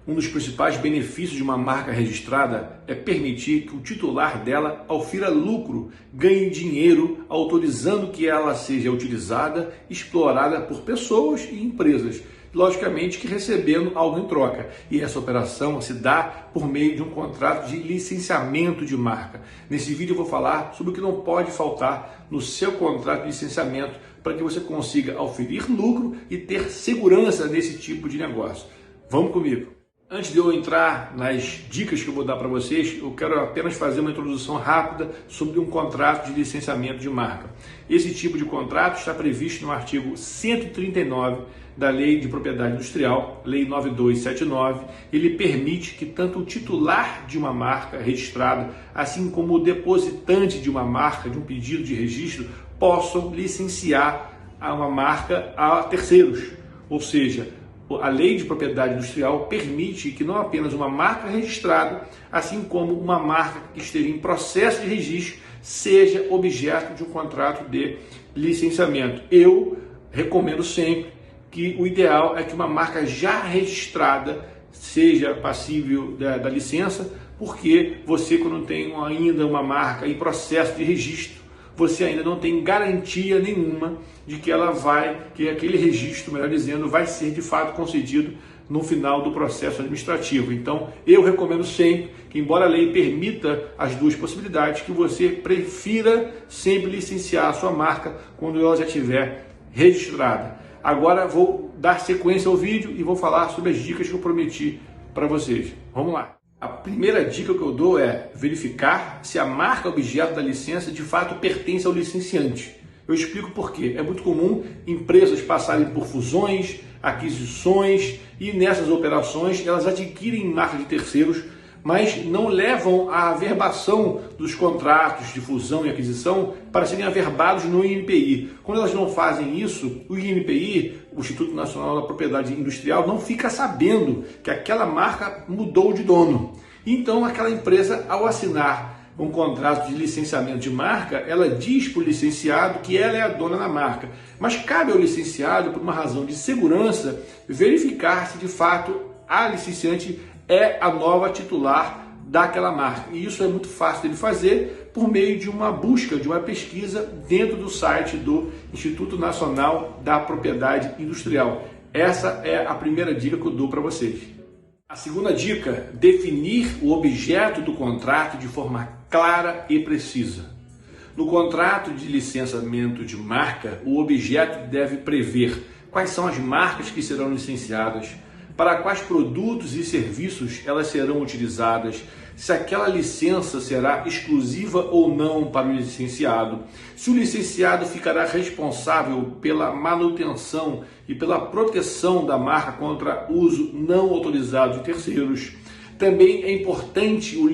Um dos principais benefícios de uma marca registrada é permitir que o titular dela aufira lucro, ganhe dinheiro, autorizando que ela seja utilizada, explorada por pessoas e empresas, logicamente que recebendo algo em troca. E essa operação se dá por meio de um contrato de licenciamento de marca. Nesse vídeo eu vou falar sobre o que não pode faltar no seu contrato de licenciamento para que você consiga auferir lucro e ter segurança nesse tipo de negócio. Vamos comigo! Antes de eu entrar nas dicas que eu vou dar para vocês, eu quero apenas fazer uma introdução rápida sobre um contrato de licenciamento de marca. Esse tipo de contrato está previsto no artigo 139 da Lei de Propriedade Industrial, Lei 9279. Ele permite que tanto o titular de uma marca registrada, assim como o depositante de uma marca, de um pedido de registro, possam licenciar uma marca a terceiros, ou seja, a Lei de Propriedade Industrial permite que não apenas uma marca registrada, assim como uma marca que esteja em processo de registro, seja objeto de um contrato de licenciamento. Eu recomendo sempre que o ideal é que uma marca já registrada seja passível da licença, porque você, quando tem ainda uma marca em processo de registro, você ainda não tem garantia nenhuma de que que aquele registro, melhor dizendo, vai ser de fato concedido no final do processo administrativo. Então, eu recomendo sempre que, embora a lei permita as duas possibilidades, que você prefira sempre licenciar a sua marca quando ela já estiver registrada. Agora vou dar sequência ao vídeo e vou falar sobre as dicas que eu prometi para vocês. Vamos lá! A primeira dica que eu dou é verificar se a marca objeto da licença de fato pertence ao licenciante. Eu explico por quê. É muito comum empresas passarem por fusões, aquisições e nessas operações elas adquirem marca de terceiros, mas não levam a averbação dos contratos de fusão e aquisição para serem averbados no INPI. Quando elas não fazem isso, o INPI, o Instituto Nacional da Propriedade Industrial, não fica sabendo que aquela marca mudou de dono. Então, aquela empresa, ao assinar um contrato de licenciamento de marca, ela diz para o licenciado que ela é a dona da marca. Mas cabe ao licenciado, por uma razão de segurança, verificar se de fato a licenciante é a nova titular daquela marca. E isso é muito fácil de fazer por meio de uma busca, de uma pesquisa dentro do site do Instituto Nacional da Propriedade Industrial. Essa é a primeira dica que eu dou para vocês. A segunda dica, definir o objeto do contrato de forma clara e precisa. No contrato de licenciamento de marca, o objeto deve prever quais são as marcas que serão licenciadas, para quais produtos e serviços elas serão utilizadas, se aquela licença será exclusiva ou não para o licenciado, se o licenciado ficará responsável pela manutenção e pela proteção da marca contra uso não autorizado de terceiros. Também é importante o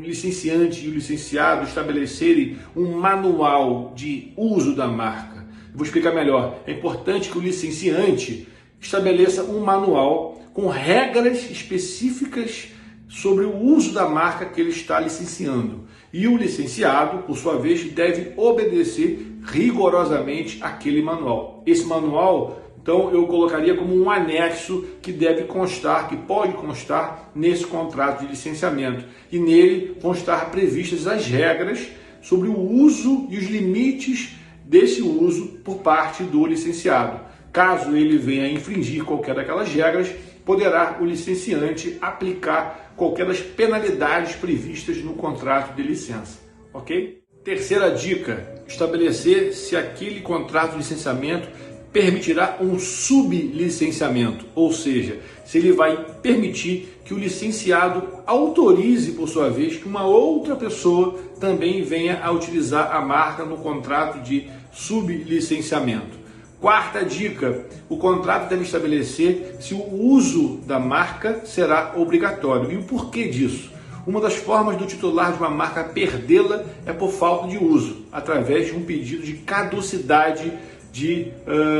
licenciante e o licenciado estabelecerem um manual de uso da marca. Vou explicar melhor. É importante que o licenciante estabeleça um manual com regras específicas sobre o uso da marca que ele está licenciando. E o licenciado, por sua vez, deve obedecer rigorosamente aquele manual. Esse manual, então, eu colocaria como um anexo que deve constar, que pode constar nesse contrato de licenciamento. E nele vão estar previstas as regras sobre o uso e os limites desse uso por parte do licenciado. Caso ele venha a infringir qualquer daquelas regras, poderá o licenciante aplicar qualquer das penalidades previstas no contrato de licença, ok? Terceira dica, estabelecer se aquele contrato de licenciamento permitirá um sublicenciamento, ou seja, se ele vai permitir que o licenciado autorize, por sua vez, que uma outra pessoa também venha a utilizar a marca no contrato de sublicenciamento. Quarta dica, o contrato deve estabelecer se o uso da marca será obrigatório. E o porquê disso? Uma das formas do titular de uma marca perdê-la é por falta de uso, através de um pedido de caducidade de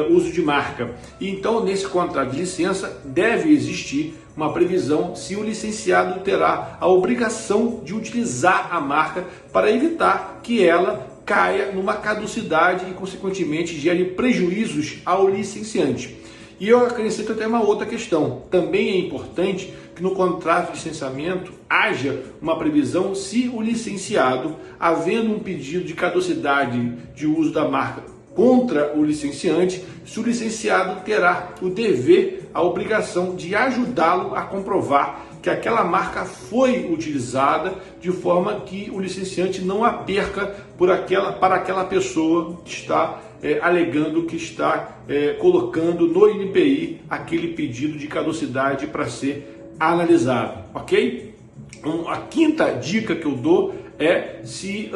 uso de marca. E então, nesse contrato de licença, deve existir uma previsão se o licenciado terá a obrigação de utilizar a marca para evitar que ela caia numa caducidade e, consequentemente, gere prejuízos ao licenciante. E eu acrescento até uma outra questão. Também é importante que no contrato de licenciamento haja uma previsão se o licenciado, havendo um pedido de caducidade de uso da marca contra o licenciante, se o licenciado terá o dever, a obrigação de ajudá-lo a comprovar que aquela marca foi utilizada de forma que o licenciante não a perca para aquela pessoa que está alegando que está colocando no INPI aquele pedido de caducidade para ser analisado, ok? A quinta dica que eu dou é se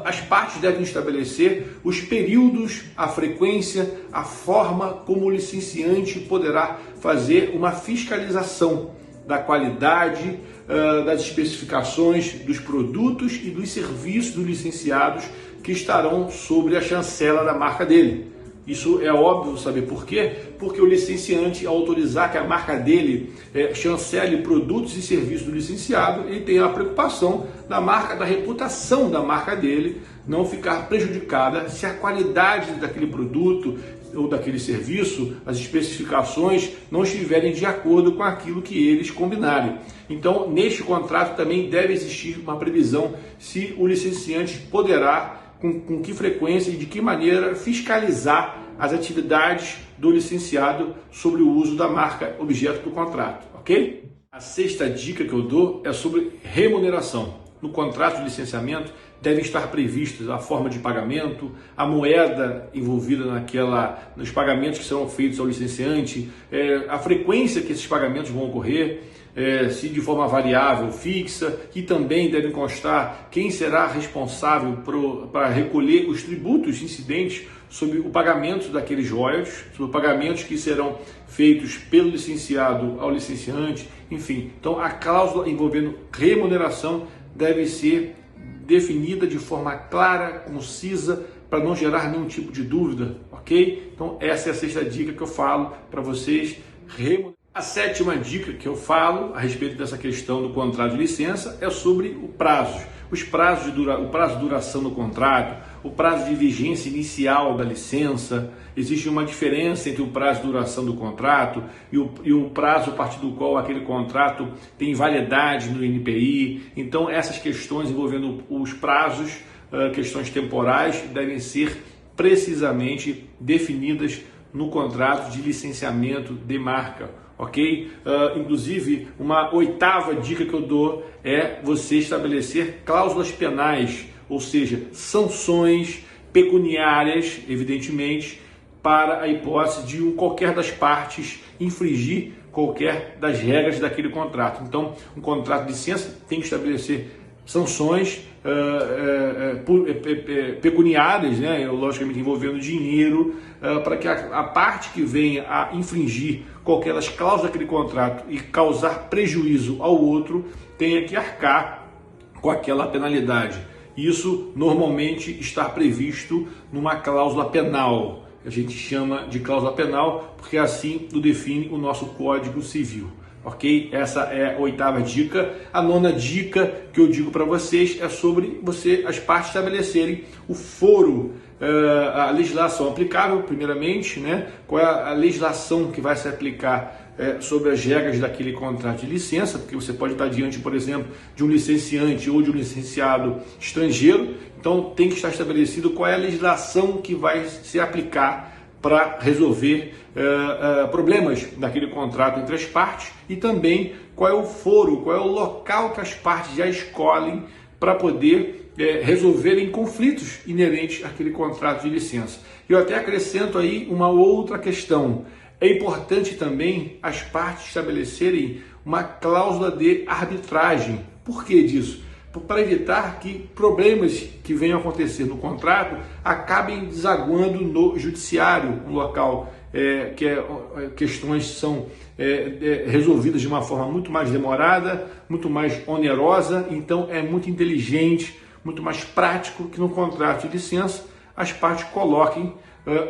as partes devem estabelecer os períodos, a frequência, a forma como o licenciante poderá fazer uma fiscalização da qualidade, das especificações dos produtos e dos serviços dos licenciados que estarão sobre a chancela da marca dele. Isso é óbvio saber por quê? Porque o licenciante, ao autorizar que a marca dele chancele produtos e serviços do licenciado, ele tem a preocupação da reputação da marca dele não ficar prejudicada se a qualidade daquele produto ou daquele serviço, as especificações não estiverem de acordo com aquilo que eles combinarem. Então, neste contrato também deve existir uma previsão se o licenciante poderá, com que frequência e de que maneira, fiscalizar as atividades do licenciado sobre o uso da marca objeto do contrato, ok? A sexta dica que eu dou é sobre remuneração. No contrato de licenciamento devem estar previstas a forma de pagamento, a moeda envolvida nos pagamentos que serão feitos ao licenciante, a frequência que esses pagamentos vão ocorrer, se de forma variável, fixa, que também devem constar quem será responsável para recolher os tributos incidentes sobre o pagamento daqueles royalties, sobre os pagamentos que serão feitos pelo licenciado ao licenciante, enfim. Então, a cláusula envolvendo remuneração deve ser definida de forma clara, concisa, para não gerar nenhum tipo de dúvida, ok? Então, essa é a sexta dica que eu falo para vocês. A sétima dica que eu falo a respeito dessa questão do contrato de licença é sobre o prazo. O prazo de duração do contrato, o prazo de vigência inicial da licença. Existe uma diferença entre o prazo de duração do contrato e o prazo a partir do qual aquele contrato tem validade no INPI. Então, essas questões envolvendo os prazos, questões temporais, devem ser precisamente definidas no contrato de licenciamento de marca. Ok? Inclusive, uma oitava dica que eu dou é você estabelecer cláusulas penais, ou seja, sanções pecuniárias, evidentemente, para a hipótese de qualquer das partes infringir qualquer das regras daquele contrato. Então, um contrato de licença tem que estabelecer sanções pecuniárias, né, logicamente envolvendo dinheiro, para que a parte que venha a infringir qualquer das cláusulas daquele contrato e causar prejuízo ao outro tenha que arcar com aquela penalidade. Isso normalmente está previsto numa cláusula penal. A gente chama de cláusula penal porque assim o define o nosso Código Civil. Ok? Essa é a oitava dica. A nona dica que eu digo para vocês é sobre as partes estabelecerem o foro, a legislação aplicável, primeiramente, né? Qual é a legislação que vai se aplicar sobre as regras daquele contrato de licença, porque você pode estar diante, por exemplo, de um licenciante ou de um licenciado estrangeiro, então tem que estar estabelecido qual é a legislação que vai se aplicar para resolver problemas daquele contrato entre as partes e também qual é o foro, qual é o local que as partes já escolhem para poder resolverem conflitos inerentes àquele contrato de licença. Eu até acrescento aí uma outra questão. É importante também as partes estabelecerem uma cláusula de arbitragem. Por que disso? Para evitar que problemas que venham a acontecer no contrato acabem desaguando no judiciário, um local questões são resolvidas de uma forma muito mais demorada, muito mais onerosa. Então é muito inteligente, muito mais prático que no contrato de licença as partes coloquem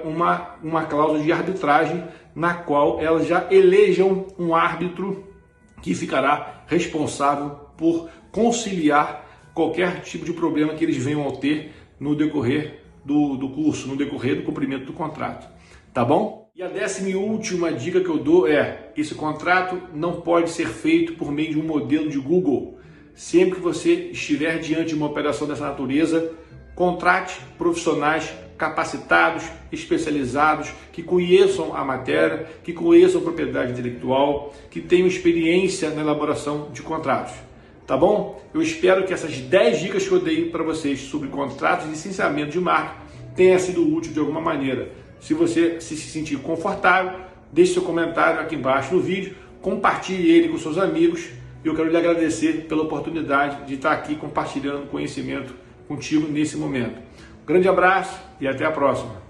uma cláusula de arbitragem na qual elas já elejam um árbitro que ficará responsável por conciliar qualquer tipo de problema que eles venham a ter no decorrer do curso, no decorrer do cumprimento do contrato. Tá bom? E a 10ª e última dica que eu dou é: esse contrato não pode ser feito por meio de um modelo de Google. Sempre que você estiver diante de uma operação dessa natureza, contrate profissionais capacitados, especializados, que conheçam a matéria, que conheçam a propriedade intelectual, que tenham experiência na elaboração de contratos. Tá bom? Eu espero que essas 10 dicas que eu dei para vocês sobre contratos de licenciamento de marca tenha sido útil de alguma maneira. Se você se sentir confortável, deixe seu comentário aqui embaixo no vídeo, compartilhe ele com seus amigos. Eu quero lhe agradecer pela oportunidade de estar aqui compartilhando conhecimento contigo nesse momento. Um grande abraço e até a próxima.